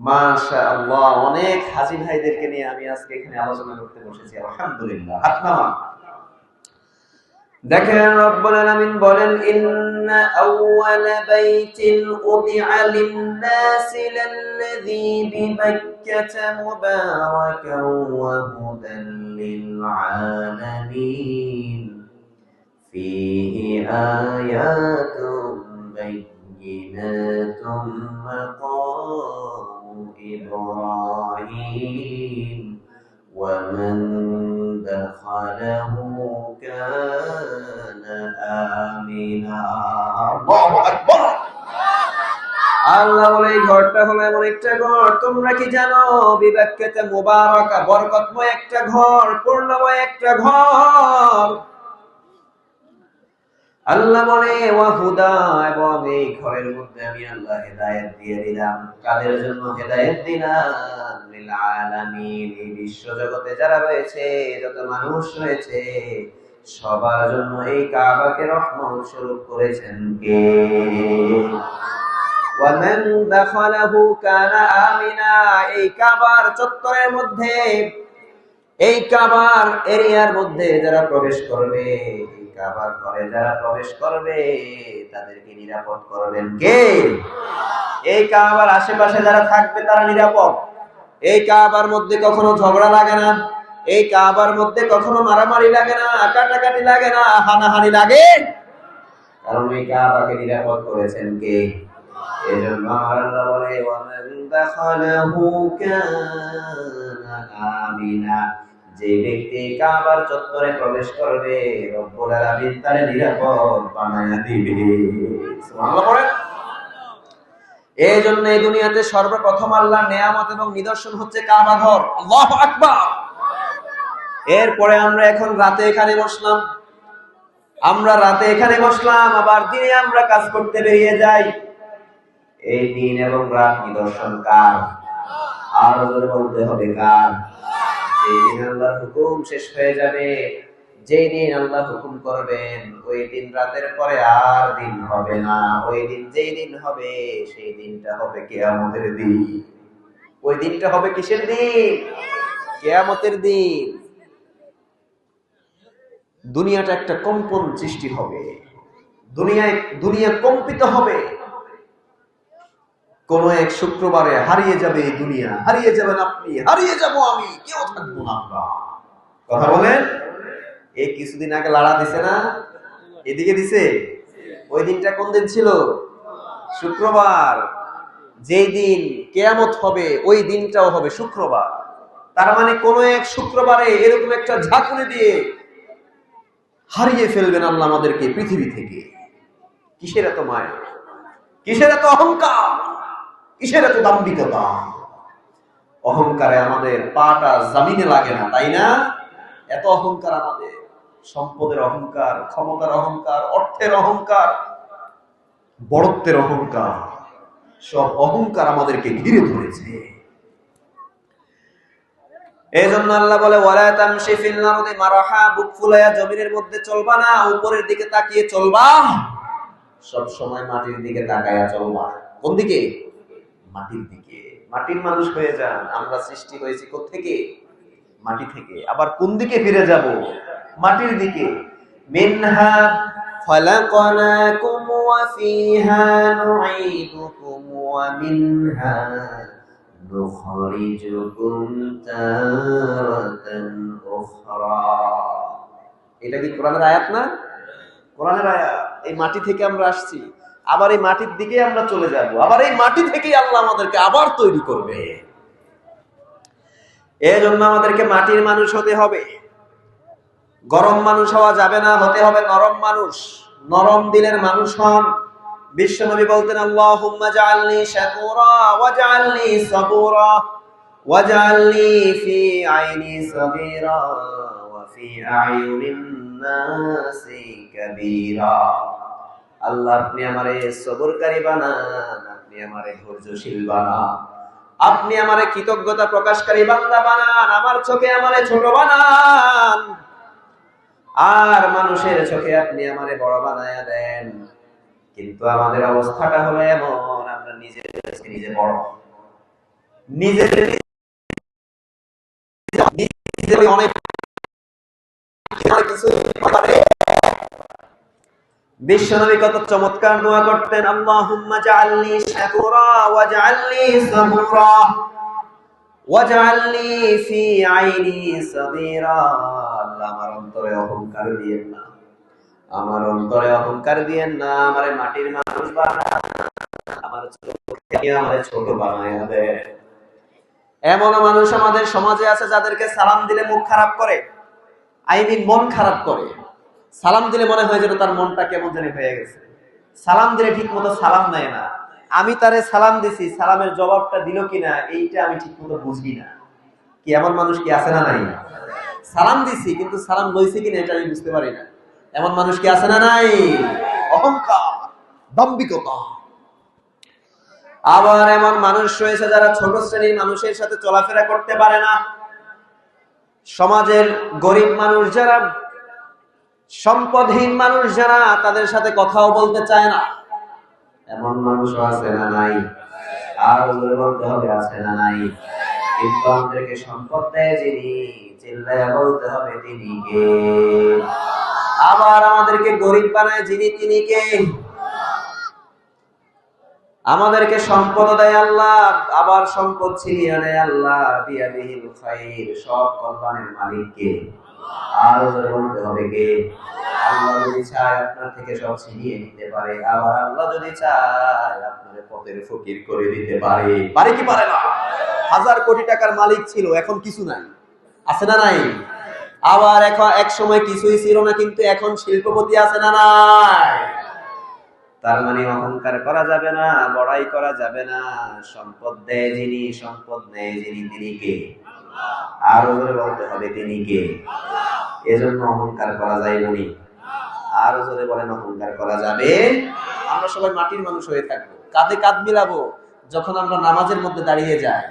মাশাআল্লাহ, অনেক হাজী ভাইদেরকে নিয়ে আমি আজকে এখানে আলোচনা করতে বসেছি। আলহামদুলিল্লাহ। হাত নামান। দেখেন রব্বুল আলামিন বলেন, ইন্না আউওয়ালা বাইতিন উদিআ লিন-নাসি লাল্লাযী বিবাক্কাতা মুবারাকান ওয়া হুদান লিল-আলামিন ফীহি আয়াতুন বায়্যিনাতুন মাকামু ইব্রাহিম ওয়া মান দাখালাহু কানা আমিনা। আল্লাহু আকবার। আল্লাহ বলে, এই ঘরটা হলো এমন একটা ঘর, তোমরা কি জানো? বিবাক্কাতা মুবারাকা, বরকতময় একটা ঘর, পূর্ণময় একটা ঘর। আল্লাহ বলে ওয়া হুদা, এবং এই ঘরের মধ্যে আমি আল্লাহ হেদায়েত দিয়ে দিলাম। কাদের জন্য হেদায়েত দিলাম? লিল আলামিন, এই বিশ্ব জগতে যারা রয়েছে, যত মানুষ রয়েছে, সবার জন্য এই কাবাকে রহমত স্বরূপ করেছেন কে? ওয়া মান দাখালাহু কানা আমিনা, এই কাবার চত্বরের মধ্যে, এই কাবার এরিয়ার মধ্যে যারা প্রবেশ করবে, এই কাবার ঘরে যারা প্রবেশ করবে, তাদেরকে নিরাপদ করবেন কে? এই কাবার আশেপাশে যারা থাকবে তারা নিরাপদ। এই কাবার মধ্যে কখনো ঝগড়া লাগে না, এই কাবার মধ্যে কখনো মারামারি লাগে না, কাটাকাটি লাগে না, হানাহানি লাগে, কারণ এই কাবাকে নিরাপদ করেছেন কে? এজন্য আল্লাহ বলে ওয়া মান দাখালাহু কানা আমিনা, যে ব্যক্তি কাবার চত্বরে প্রবেশ করবে, রব্বুল আলামিন তার নিরাপদ বানায়া দিবে। সুবহানাল্লাহ পড়েন। এই জন্য এই দুনিয়াতে সর্বপ্রথম আল্লাহর নিয়ামত এবং নিদর্শন হচ্ছে কাবা ঘর। আল্লাহু আকবার। এরপরে আমরা এখন রাতে এখানে বসলাম, আবার দিনে আমরা কাজ করতে বেরিয়ে যাই। এই দিন এবং রাত নিদর্শন কার? আর জোরে বলতে হবে কার? যেদিন আল্লাহর হুকুম শেষ হয়ে যাবে, যেই দিন আল্লাহ হুকুম করবেন, ওই দিন রাতের পরে আর দিন হবে না। ওই দিন যেই দিন হবে, সেই দিনটা হবে কিয়ামতের দিন। ওই দিনটা হবে কিসের দিন? কিয়ামতের দিন। দুনিয়াটা একটা কম্পন সৃষ্টি হবে, দুনিয়া কম্পিত হবে। কোন এক শুক্রবারে হারিয়ে যাবে এই দুনিয়া, হারিয়ে যাবেন আপনি, হারিয়ে যাব আমি, কেউ থাকবো না আমরা। কথা বলেন। এই কিছুদিন আগে লাড়া দিছে না? এদিকে দিছে। ওই দিনটা কোন দিন ছিল? শুক্রবার। যেই দিন কিয়ামত হবে, ওই দিনটাও হবে শুক্রবার। তার মানে কোন এক শুক্রবারে এরকম একটা ঝাঁকুনি দিয়ে হারিয়ে ফেলবেন আল্লাহ আমাদেরকে পৃথিবী থেকে। কিসের এত মায়া, কিসের এত অহংকার, কিসের এত দাম্ভিকতা? অহংকারে আমাদের পাটা জমিনে লাগে না, তাই না? এত অহংকার আমাদের, সম্পদের অহংকার, ক্ষমতার অহংকার, অর্থের অহংকার, বড়ত্বের অহংকার, সব অহংকার আমাদেরকে ঘিরে ধরেছে। এই জন্য আল্লাহ বলে ওয়ালা তামশি ফিল আরদি মারহা, বুক ফুলায়া জমিনের মধ্যে চলবা না, উপরের দিকে তাকিয়ে চলবা। সব সময় মাটির দিকে তাকায়া চলবা। কোন দিকে? মাটির দিকে। মাটির মানুষ হয়ে যান। আমরা সৃষ্টি হয়েছি কোত্থেকে? মাটি থেকে। আবার কোন দিকে ফিরে যাব? মাটির দিকে। মিনহা খালাকনাকুম ওয়া ফিহা নুঈদুকুম ওয়া মিনহা নুখরিজুকুম তারাতান উখরা। এটা কি কোরআনের আয়াত না? কোরআনের আয়াত। এই মাটি থেকে আমরা আসছি, আবার এই মাটির দিকে আমরা চলে যাব, আবার এই মাটি থেকেই আল্লাহ আমাদেরকে আবার তৈরি করবে। এই জন্য আমাদেরকে মাটির মানুষ হতে হবে। গরম মানুষ হওয়া যাবে না, হতে হবে নরম মানুষ। নরম দিলের মানুষ হন। বিশ্বনবী বলতেন, আল্লাহুম্মা জাআলনি শাকুরা ওয়াজআলনি সাবুরা ওয়াজআলনি ফি আইনি সাগীরা ওয়া ফি আয়ুনিন নাসি কাবীরা। আল্লাহ, আপনি আমারে সবরকারী বানান, আপনি আমারে ধৈর্যশীল বানান, আপনি আমারে কৃতজ্ঞতা প্রকাশকারী বান্দা বানান, আমার চোখে আমারে ছোট বানান, আর মানুষের চোখে আপনি আমারে বড় বানায়া দেন। কিন্তু আমাদের অবস্থাটা হলো এমন, আমরা নিজে বড়। নিজের অনেক কিছু পারে। বিশ্বনবী কত চমৎকার দোয়া করতেন, আল্লাহুম্মা জাআলনি শাকুরা ওয়াজআলনি সাবুরা ওয়াজআলনি ফি আইনি সাগীরা। আল্লাহ আমার অন্তরে অহংকার দিয়েন না, আমার অন্তরে অহংকার দিয়েন না, আমারে মাটির মানুষ বানান, আমার চোখকে আমারে ছোট বানায়া দেন। এমন মানুষ আমাদের সমাজে আছে যাদেরকে সালাম দিলে মুখ খারাপ করে, মন খারাপ করে। সালাম দিলে মনে হয় যেন তার মনটা কেমন জানি হয়ে গেছে। সালাম দিলে ঠিক মতো সালাম নেয় না। আমি তারে সালাম দিছি, সালামের জবাবটা দিল কিনা এইটা আমি ঠিক মতো বুঝি না। কি এমন মানুষ কি আছে না নাই? সালাম দিছি কিন্তু সালাম লইছে কিনা এটা আমি বুঝতে পারি না। এমন মানুষ কি আছে না নাই? অহংকার, দাম্ভিকতা। আবার এমন মানুষ রয়েছে যারা ছোট শ্রেণীর মানুষের সাথে চলাফেরা করতে পারে না। সমাজের গরিব মানুষ যারা, সম্পদহীন মানুষ যারা, তাদের সাথে কথাও বলতে চায় না। এমন মানুষও আছে না নাই? আর বলতে হবে আছে না নাই? কিন্তু আমাদেরকে সম্পদ দেয় যিনি, চিল্লায়া বলতে হবে তিনি কে। আবার আমাদেরকে গরিব বানায় যিনি, তিনি কে? আমাদেরকে সম্পদ দেয় আল্লাহ, আবার সম্পদ ছিনিয়ে নেয় আল্লাহ। বিয়াদিহিল খায়র, সব কল্যাণের মালিক কে? আর বলতে হবে কে? আল্লাহ যদি চায় আপনার থেকে সব ছিনিয়ে নিতে পারে, আবার আল্লাহ যদি চায় আপনার পথের ফকির করে দিতে পারে। পারে কি পারে না? 1000 কোটি টাকার মালিক ছিল, এখন কিছু নাই, আছে না নাই? আবার এখন এক সময় কিছুই ছিল না, কিন্তু এখন শিল্পপতি আছে না নাই? তার মানে অহংকার করা যাবে না, বড়াই করা যাবে না। সম্পদ দেয় যিনি, সম্পদ নেয় যিনি, তিনি কে? আরো জোরে বলতে হবে তিনি কে? এজন্য অহংকার করা যায় না। আরো জোরে বলেন, অহংকার করা যাবে। আমরা সবাই মাটির মানুষ হয়ে থাকবো, কাঁধে কাঁধ মিলাবো যখন আমরা নামাজের মধ্যে দাঁড়িয়ে যাই।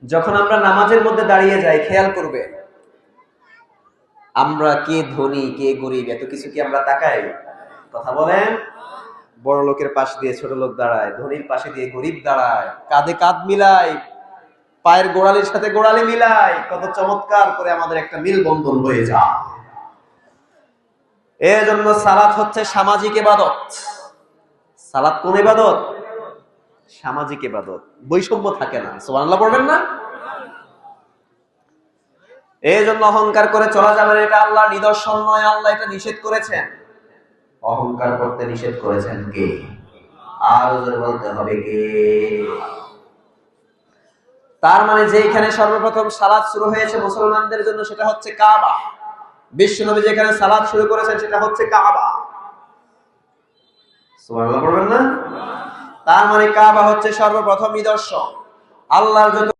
যখন আমরা নামাজের মধ্যে দাঁড়িয়ে যাই, খেয়াল করবে আমরা কে ধনী কে গরিব এত কিছু কি আমরা তাকাই? কথা বলেন। বড় লোকের পাশ দিয়ে ছোট লোক দাঁড়ায়, ধনীর পাশে দিয়ে গরিব দাঁড়ায়, কাঁধে কাঁধ মিলাই, পায়ের গোড়ালির সাথে গোড়ালি মিলাই, কত চমৎকার করে আমাদের একটা মিল বন্ধন হয়ে যায়। এজন্য সালাত হচ্ছে সামাজিক ইবাদত। সালাত কোন ইবাদত? সামাজিক ইবাদত। বৈষম্য থাকে না। সুবহানাল্লাহ পড়বেন না? এজন্য অহংকার করে চলা যাবে না, এটা আল্লাহর নিদর্শন নয়, আল্লাহ এটা নিষেধ করেছেন। অহংকার করতে নিষেধ করেছেন কে? আর জোরে বলতে হবে কে? তার মানে যেখানে সর্বপ্রথম সালাত শুরু হয়েছে মুসলমানদের জন্য সেটা হচ্ছে কাবা। বিশ্বনবী যেখানে সালাত শুরু করেছেন সেটা হচ্ছে কাবা। সুবহানাল্লাহ পড়বেন না? তার মানে কাবা হচ্ছে সর্বপ্রথম নিদর্শন। আল্লাহর যত